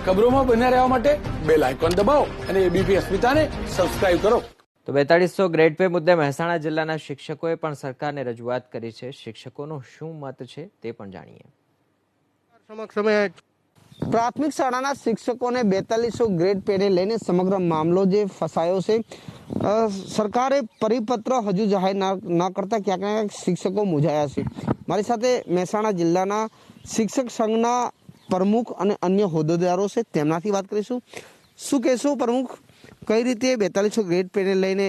ખબરોમાં બન્યા રહેવા માટે બેલ આઇકોન દબાવો અને એબીપી અસ્મિતાને સબસ્ક્રાઇબ કરો। તો 4200 ગ્રેડ પે મુદ્દે મહેસાણા જિલ્લાના શિક્ષકોએ પણ સરકારને રજૂઆત કરી છે। શિક્ષકોનો શું મત છે તે પણ જાણીએ। પ્રાથમિક શાળાના શિક્ષકોને 4200 ગ્રેડ પેને લઈને સમગ્ર મામલો જે ફસાયો છે, સરકારે પરિપત્ર હજુ જાહેર ન કરતા ક્યાંક શિક્ષકો મૂંઝાયા છે। મારી સાથે મહેસાણા જિલ્લાના શિક્ષક સંઘના પ્રમુખ અને અન્ય હોદ્દેદારો છે, તેમનાથી વાત કરીશું। શું કહેશો પ્રમુખ, કઈ રીતે 4200 ગ્રેડ પેને લઈને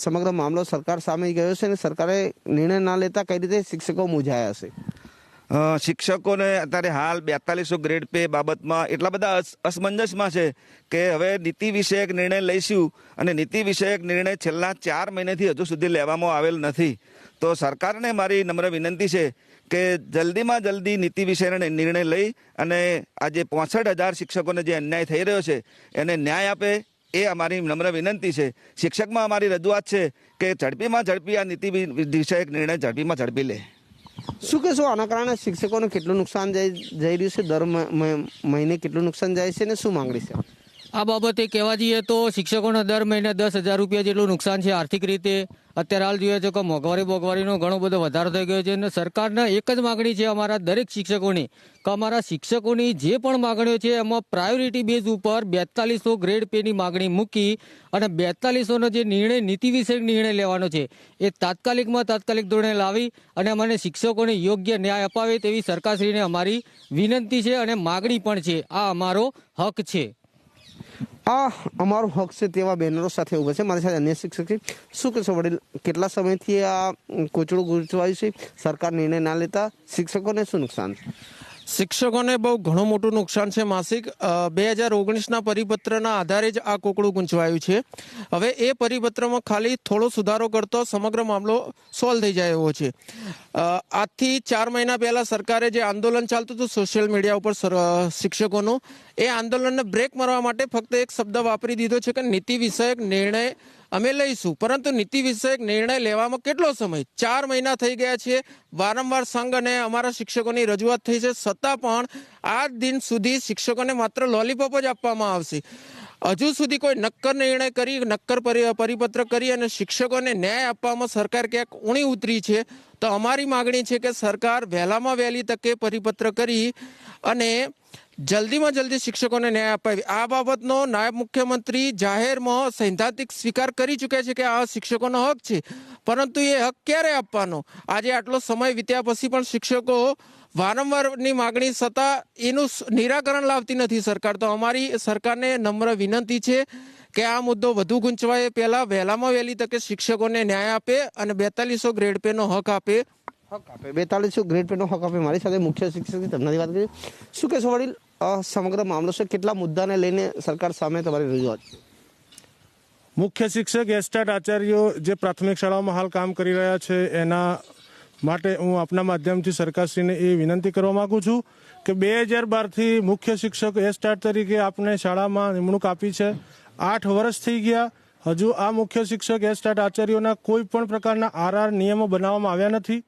સમગ્ર મામલો સરકાર સામે ગયો છે અને સરકારે નિર્ણય ના લેતા કઈ રીતે શિક્ષકો મૂંઝાયા છે? શિક્ષકોને અત્યારે હાલ 4200 ગ્રેડ પે બાબતમાં એટલા બધા અસમંજસમાં છે કે હવે નીતિ વિષયક નિર્ણય લઈશું અને નીતિ વિષયક નિર્ણય છેલ્લા 4 મહિનાથી હજુ સુધી લેવામાં આવેલ નથી। તો સરકારને મારી નમ્ર વિનંતી છે કે જલ્દીમાં જલ્દી નીતિ વિષયનો નિર્ણય લઈ અને આજે 65,000 શિક્ષકોને જે અન્યાય થઈ રહ્યો છે એને ન્યાય આપે, એ અમારી નમ્ર વિનંતી છે। શિક્ષકમાં અમારી રજૂઆત છે કે ઝડપીમાં ઝડપી આ નીતિ વિષયક નિર્ણય ઝડપીમાં ઝડપી લે। શું કહેશો, આના કારણે શિક્ષકોને કેટલું નુકસાન જઈ રહ્યું છે? દર મહિને કેટલું નુકસાન જાય છે અને શું માંગણી છે? આ બાબતે કહેવા જઈએ તો શિક્ષકોને દર મહિને 10,000 રૂપિયા જેટલું નુકસાન છે આર્થિક રીતે। અત્યારે હાલ જોઈએ છે કે મોંઘવારીનો ઘણો બધો વધારો થઈ ગયો છે અને સરકારને એક જ માગણી છે અમારા દરેક શિક્ષકોની કે અમારા શિક્ષકોની જે પણ માગણીઓ છે એમાં પ્રાયોરિટી બેઝ ઉપર 4200 ગ્રેડ પેની માગણી મૂકી અને 4200નો જે નિર્ણય નીતિ વિષયક નિર્ણય લેવાનો છે એ તાત્કાલિક ધોરણે લાવી અને અમને શિક્ષકોને યોગ્ય ન્યાય અપાવે તેવી સરકારશ્રીને અમારી વિનંતી છે અને માગણી પણ છે। આ અમારો હક છે। આ અમારો હક છે તેવા બેનરો સાથે ઉભા છે। મારી સાથે અન્ય શિક્ષક છે। શું કહેશો વડીલ, કેટલા સમયથી આ કોચડું ગૂંચવાયું છે? સરકાર નિર્ણય ના લેતા શિક્ષકોને શું નુકસાન છે? શિક્ષકોને બહુ ઘણું મોટું નુકસાન છે। માસિક 2019ના પરિપત્રના આધારે જ આ કોકડું ગૂંચવાયું છે। હવે એ પરિપત્રમાં ખાલી થોડો સુધારો કરતો સમગ્ર મામલો સોલ્વ થઈ જાય એવો છે। આજથી 4 મહિના પહેલા સરકારે જે આંદોલન ચાલતું હતું સોશિયલ મીડિયા ઉપર શિક્ષકોનું, એ આંદોલનને બ્રેક મારવા માટે ફક્ત એક શબ્દ વાપરી દીધો છે કે નીતિ વિષયક નિર્ણય અમે લઈશું। પરંતુ નીતિ વિષયક નિર્ણય લેવામાં કેટલો સમય? 4 મહિના થઈ ગયા છે। વારંવાર સંઘ અને અમારા શિક્ષકોની રજૂઆત થઈ છે, છતાં પણ આજ દિન સુધી શિક્ષકોને માત્ર લોલીપોપ જ આપવામાં આવશે। હજુ સુધી કોઈ નક્કર નિર્ણય કરી, નક્કર પરિપત્ર કરી અને શિક્ષકોને ન્યાય આપવામાં સરકાર ક્યાંક ઊણી ઉતરી છે। તો અમારી માગણી છે કે સરકાર વહેલામાં વહેલી તકે પરિપત્ર કરી અને જલ્દીમાં જલ્દી શિક્ષકોને ન્યાય અપાવી। આ બાબતનો નાયબ મુખ્યમંત્રી જાહેરમાં સૈદ્ધાંતિક સ્વીકાર કરી ચૂક્યા છે કે આ શિક્ષકોનો હક છે, પરંતુ એ હક ક્યારે આપવાનો? આજે આટલો સમય વીત્યા પછી પણ શિક્ષકો વારંવારની માગણી છતાં એનું નિરાકરણ લાવતી નથી સરકાર। તો અમારી સરકારને નમ્ર વિનંતી છે કે આ મુદ્દો વધુ ગૂંચવાય પહેલા વહેલામાં વહેલી તકે શિક્ષકોને ન્યાય આપે અને 4200 ગ્રેડ પેનો હક આપે। 4200 ગ્રેડ પેનો હક આપે। મારી સાથે મુખ્ય શિક્ષક તેમનાથી વાત કરીએ। શું કહેશો વડીલ, સમગ્ર મામલો છે, કેટલા મુદ્દાને લઈને સરકાર સામે તમારી રજૂઆત? મુખ્ય શિક્ષક એસ્ટાટ આચાર્યો જે પ્રાથમિક શાળાઓમાં હાલ કામ કરી રહ્યા છે એના માટે હું આપના માધ્યમથી સરકારશ્રીને એ વિનંતી કરવા માગું છું કે 2012થી મુખ્ય શિક્ષક એસ્ટાટ તરીકે આપણે શાળામાં નિમણૂક આપી છે। 8 વર્ષ થઈ ગયા, હજુ આ મુખ્ય શિક્ષક એસ્ટાટ આચાર્યોના કોઈ પણ પ્રકારના આરઆર નિયમો બનાવવામાં આવ્યા નથી।